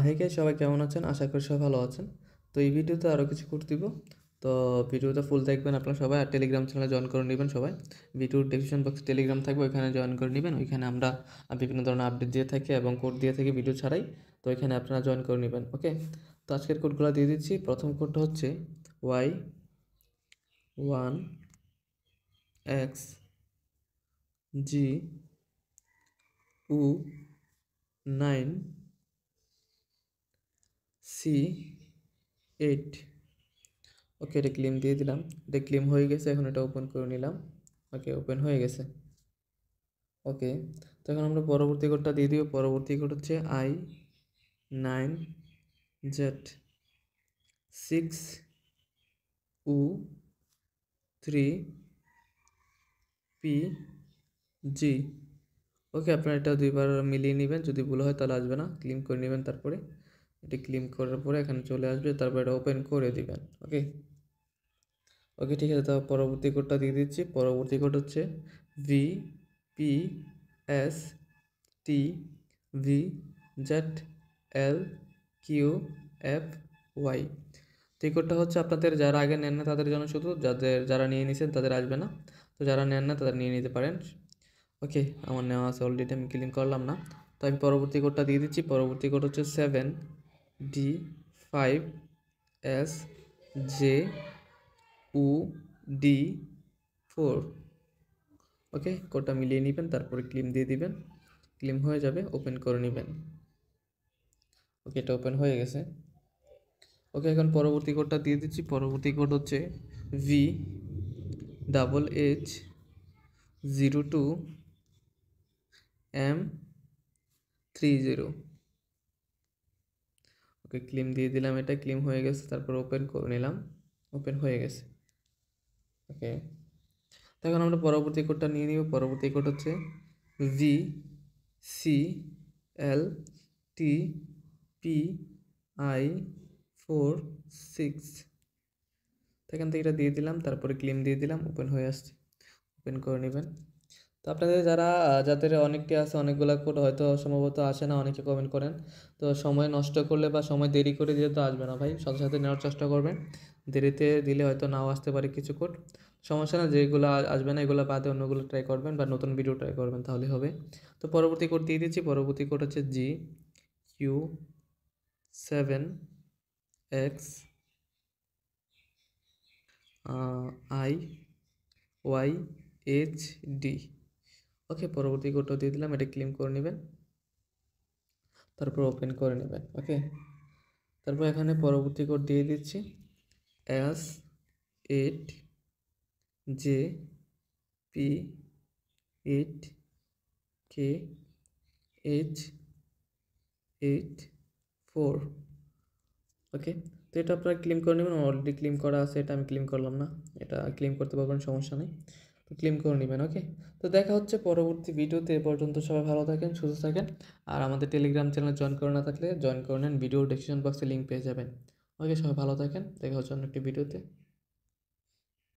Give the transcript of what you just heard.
Hey guys, সবাই কেমন আছেন? আশা করি সবাই ভালো আছেন। তো এই ভিডিওতে আরও কিছু কোড দিব। তো ভিডিওটা ফুল দেখবেন আপনারা সবাই, আর টেলিগ্রাম চ্যানেলে জয়েন করে নেবেন সবাই। ভিডিওর ডেসক্রিপশন বক্সে টেলিগ্রাম থাকবে, ওইখানে জয়েন করে নেবেন। ওইখানে আমরা বিভিন্ন ধরনের আপডেট দিয়ে থাকি এবং কোড দিয়ে থাকি ভিডিও ছাড়াই। তো ওইখানে আপনারা জয়েন করে নেবেন, ওকে? তো আজকের কোডগুলো দিয়ে দিচ্ছি। প্রথম কোডটা হচ্ছে Y1XGU9C8। ওকে, এটা ক্লেম দিয়ে দিলাম। এটা ক্লেম হয়ে গেছে। এখন এটা ওপেন করে নিলাম। ওকে, ওপেন হয়ে গেছে। ওকে, তো এখন আমরা পরবর্তী কোডটা দিয়ে দিব। পরবর্তী কোড হচ্ছে I9Z6U3PG। ওকে, আপনারা এটা দুইবার মিলিয়ে নেবেন, যদি ভুল হয় তাহলে আসবে না। ক্লেম করে নেবেন, তারপরে এটা ক্লেম করার পরে এখানে চলে আসবে, তারপর এটা ওপেন করে দিবেন। ওকে ওকে, ঠিক আছে। তো পরবর্তী কোডটা দিয়ে দিচ্ছি। পরবর্তী কোড হচ্ছে VPSTVZLQFY। তো এই কোডটা হচ্ছে আপনাদের যারা আগে নেন না তাদের জন্য, শুধু যারা নিয়ে নিয়েছেন তাদের আসবে না। তো যারা নেন না তারা নিয়ে নিতে পারেন। ওকে, আমার নেওয়া আছে অলরেডি, আমি ক্লিক করলাম না। তো আমি পরবর্তী কোডটা দিয়ে দিচ্ছি। পরবর্তী কোড হচ্ছে 7D5SJUD4। ওকে, কোডটা মিলিয়ে নেবেন, তারপরে ক্লেম দিয়ে দিবেন। ক্লেম হয়ে যাবে, ওপেন করে নেবেন। ওকে, এটা ওপেন হয়ে গেছে। ওকে, এখন পরবর্তী কোডটা দিয়ে দিচ্ছি। পরবর্তী কোড হচ্ছে VHH02M30। ওকে, ক্লেম দিয়ে দিলাম। এটা ক্লেম হয়ে গেছে, তারপর ওপেন করে নিলাম। ওপেন হয়ে গেছে। ওকে, তো এখন আমরা পরবর্তী কোডটা নিয়ে নিব। পরবর্তী কোড হচ্ছে VCLTPI46। এখান থেকে এটা দিয়ে দিলাম, তারপরে ক্লেম দিয়ে দিলাম। ওপেন হয়ে আসছে, ওপেন করে নেবেন। তো আপনাদের যাদের অনেকটি আছে, অনেকগুলো কোড হয়তো সম্ভবত আসে না, অনেকে কমেন্ট করেন। তো সময় নষ্ট করলে বা সময় দেরি করে দিলে তো আসবে না ভাই, সাথে সাথে নেওয়ার চেষ্টা করবেন। দেরিতে দিলে হয়তো নাও আসতে পারে কিছু কোড, সমস্যা না। যেগুলো আসবে না এগুলো বাদে অন্যগুলো ট্রাই করবেন বা নতুন ভিডিও ট্রাই করবেন, তাহলে হবে। তো পরবর্তী কোড দিয়ে দিচ্ছি। পরবর্তী কোড হচ্ছে GQ7XIYHD। ওকে, পরবর্তী কোডটা দিয়ে দিলাম। এটা ক্লেম করে নেবেন, তারপর ওপেন করে নেবেন। ওকে, তারপর এখানে পরবর্তী কোড দিয়ে দিচ্ছি S8JP8KH84। ওকে, তো এটা আপনারা ক্লেম করে নেবেন। অলরেডি ক্লেম করা আছে, এটা আমি ক্লেম করলাম না। এটা ক্লেম করতে পারবেন, সমস্যা নেই। তো ক্লেম করে নেবেন। ওকে, তো দেখা হচ্ছে পরবর্তী ভিডিওতে। এ পর্যন্ত সবাই ভালো থাকেন, সুস্থ থাকেন। আর আমাদের টেলিগ্রাম চ্যানেল জয়েন করে না থাকলে জয়েন করে নেন, ভিডিও ডেসক্রিপশন বক্সে লিঙ্ক পেয়ে যাবেন। ওকে, সবাই ভালো থাকেন, দেখা হচ্ছে অন্য একটি ভিডিওতে।